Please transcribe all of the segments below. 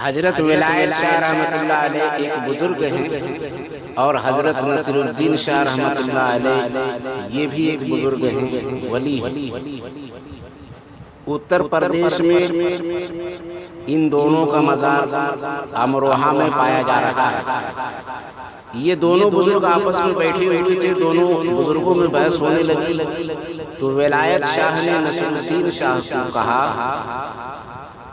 हजरत विलायत शाह रहमतुल्लाह अलैह एक बुजुर्ग हैं और हजरत नसीरुद्दीन शाह रहमतुल्लाह अलैह ये भी एक बुजुर्ग हैं, वली। उत्तर प्रदेश में इन दोनों का मज़ार अमरोहा में पाया जा रहा है। ये दोनों बुजुर्ग आपस में बैठे हुए थे, दोनों बुजुर्गों में बहस होने लगी। तो विलायत शाह ने नसीरुद्दीन शाह को कहा,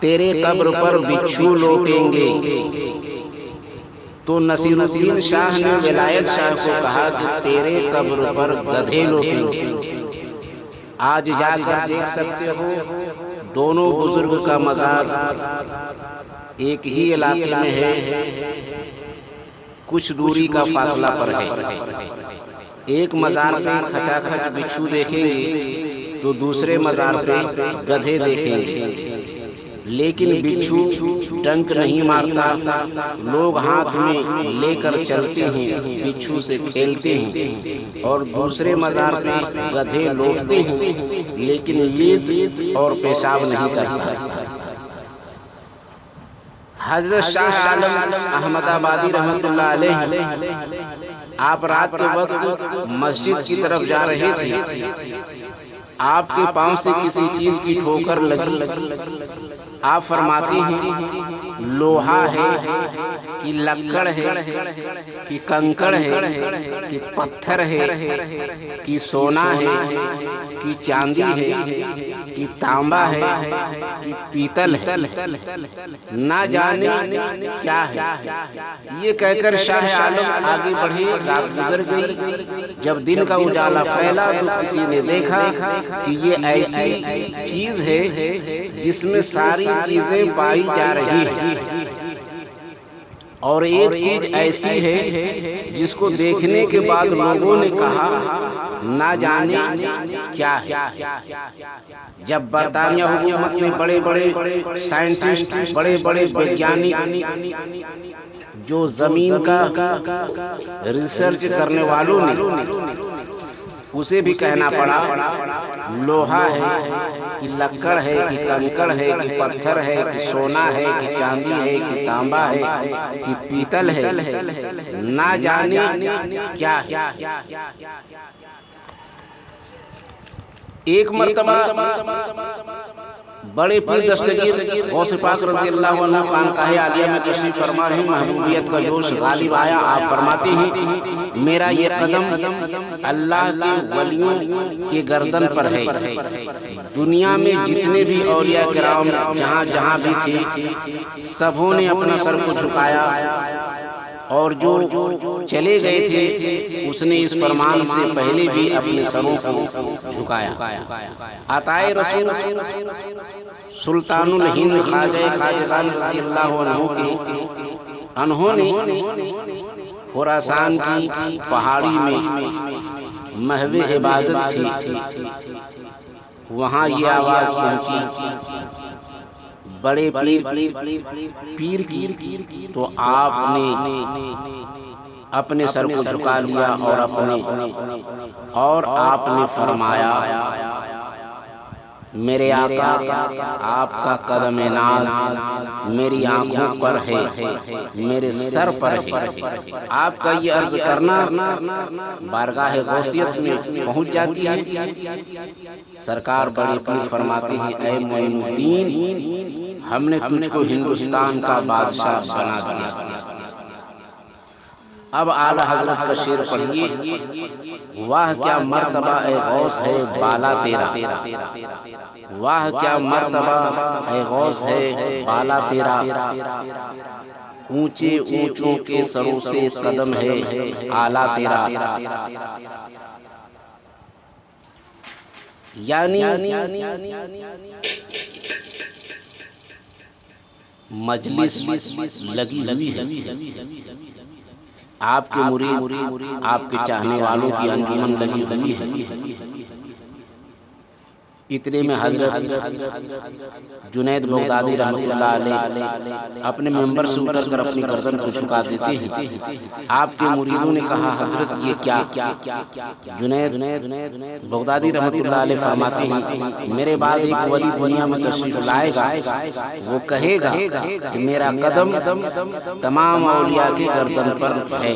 तेरे कब्र पर बिच्छू लौटेंगे। तो नसीरुद्दीन शाह ने विलायत शाह को कहा कि तेरे कब्र पर गधे लौटेंगे। आज जाकर देख सकते हो दोनों बुजुर्ग का मज़ार एक ही इलाके में है, कुछ दूरी का फासला पर है। एक मज़ार पे खचाखच बिच्छू देखेंगे तो दूसरे मज़ार पे गधे देखेंगे, लेकिन बिच्छू डंक नहीं मारता, लोग हाथ में लेकर चलते हैं, बिच्छू से खेलते हैं। और दूसरे मज़ार पे गधे लौटते हैं, लेकिन लीद और पेशाब नहीं करता। हज़रत शाह आलम अहमदाबादी रहमतुल्लाह अलैह आप रात के वक्त मस्जिद की तरफ जा रहे थे, आपके पांव से किसी चीज की ठोकर लगी। आप फरमाते हैं लोहा है कि लक्कड़ है कि कंकड़ है कि पत्थर है कि सोना है कि चांदी है कि तांबा है कि पीतल है, ना जाने क्या है। ये कहकर शाह आलम आगे बढ़े। रात गुजर गई। जब दिन का उजाला फैला तो किसी ने देखा कि ये ऐसी चीज है जिसमें सारी चीजें पाई जा रही हैं, और एक चीज ऐसी है जिसको देखने के बाद लोगों ने कहा ना जाने क्या है। जब बरतानिया हुकूमत में बड़े बड़े साइंटिस्ट, बड़े बड़े वैज्ञानिक, जो जमीन का रिसर्च करने वालों ने उसे भी कहना पड़ा लोहा है कि लक्कड़ है कि कंकड़ है कि पत्थर है कि सोना है कि चांदी है कि तांबा है कि पीतल है, ना जाने क्या। एक मर्तबा बड़े पीर दस्तगीर गौस पाक रज़ी अल्लाह अन्हु खानकाह आलिया में तशरीफ फरमा है। महबूबियत का जोश गालिब आया। आप फरमाते हैं मेरा ये कदम अल्लाह के वलियों के गर्दन पर है। दुनिया में जितने भी औलिया किराम जहाँ जहाँ भी थे, सबों ने अपना सर को झुकाया, और जो चले गए थे उसने इस फरमान से पहले भी अपने सरों को झुकाया। अताए रसूल सुल्तानुल हिंद ख्वाजा खान रज़ी अल्लाह अन्हु ने खुरासान की पहाड़ी में महवे इबादत थी। वहाँ ये आवाज़ पहुँची बड़े पीर की, तो आपने अपने सर को झुका लिया और आपने फरमाया मेरे आका, आपका कदम नाज मेरी आंखों पर है, मेरे सर पर है। आपका ये अर्ज करना बारगाह गौसियत में पहुंच जाती है। सरकार बड़े पीर फरमाते हैं ऐ मोइनुद्दीन, हमने तुझको हिंदुस्तान का बादशाह बना दिया। अब आला हजरत का शेर पढ़िए। वाह क्या मर्तबा ए गौस है बाला तेरा, वाह क्या मर्तबा ए गौस है बाला तेरा, ऊंचे ऊंचों के सरों से कदम है आला तेरा। यानी मजलिस लगी हुई है, आपके मुरीद, आपके चाहने वालों की अंजुमन लगी हुई है। इतने में हजरत जुनैद बगदादी रहमतुल्लाह अलैह अपने मेंबर से उतरकर अपनी गर्दन को झुका देते हैं। आपके मुरीदों ने कहा, हजरत ये क्या? जुनैद बगदादी रहमतुल्लाह अलैह फरमाते हैं, मेरे बाद एक वली दुनिया में तशरीफ लाएगा, वो कहेगा कि मेरा कदम तमाम औलिया की गर्दन पर है।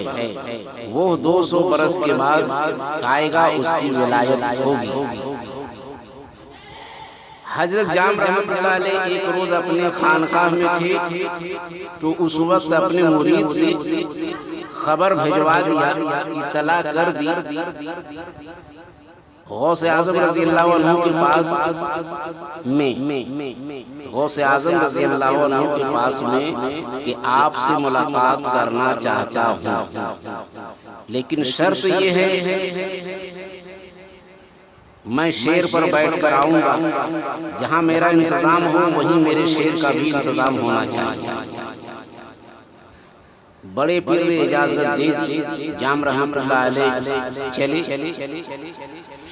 वो 200 बरस के बाद आएगा, उसकी विलायत होगी। हजरत जाम रहमतुल्लाह अलैह एक रोज अपने खानकाह में थे, तो उस वक्त अपने मुरीद से खबर भिजवा दिया, इत्तला कर दी गौसे आजम रज़ी अल्लाह अन्हु के पास में, गौसे आजम रज़ी अल्लाह अन्हु के पास में कि आपसे मुलाकात करना चाहता हूँ, लेकिन शर्त ये है मैं शेर पर बैठ कर आऊंगा, जहां मेरा इंतजाम हो वहीं मेरे शेर का भी इंतजाम होना चाहिए। बड़े पीर ने इजाजत दे दी। जाम रहमतुल्लाह अलैह चले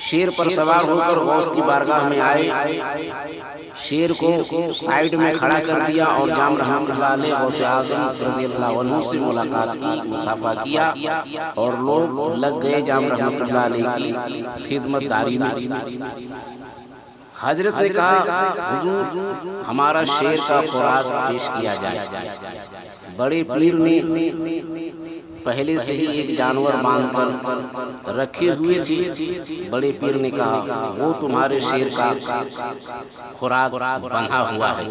शेर पर सवार होकर गौस की बारगाह में आए, शेर को साइड में खड़ा कर दिया और जाम रहमतुल्लाह अलैह गौसे आज़म रज़ियल्लाहु अन्हु से मुलाकात की, मुसाफा किया और लोग लग गए जाम रहमतुल्लाह अलैह की खिदमतदारी में। हजरत ने कहा, हुजूर हमारा शेर का खुराक पेश किया जाए। बड़े पीर ने पहले से ही एक जानवर बांधकर रखे हुए थे। बड़े पीर ने कहा, वो तुम्हारे शेर का खुराक बंधा हुआ है।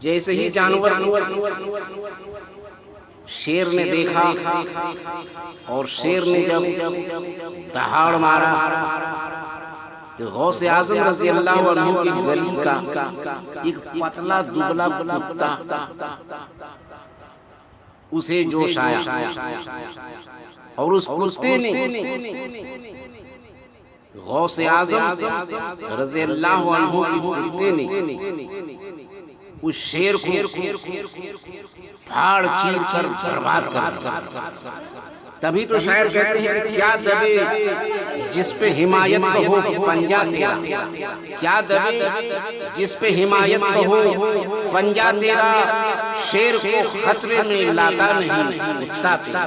जैसे ही जानवर शेर ने देखा और शेर ने जब दहाड़ मारा तो गौसे आज़म रज़ी अल्लाह अन्हु की गली का एक पतला दुबला कुत्ता उसे जोश आया और उस कुत्ते ने गौसे आज़म रज़ी अल्लाह अन्हु की कुत्ते ने उस शेर को फाड़ चीर कर बर्बाद कर। तभी तो शायर कहते हैं, क्या दबे जिस पे हिमायत हो पंजा तेरा, क्या दबे जिस पे हिमायत हो पंजा तेरा, शेर को खतरे में लाता नहीं उठता तेरा।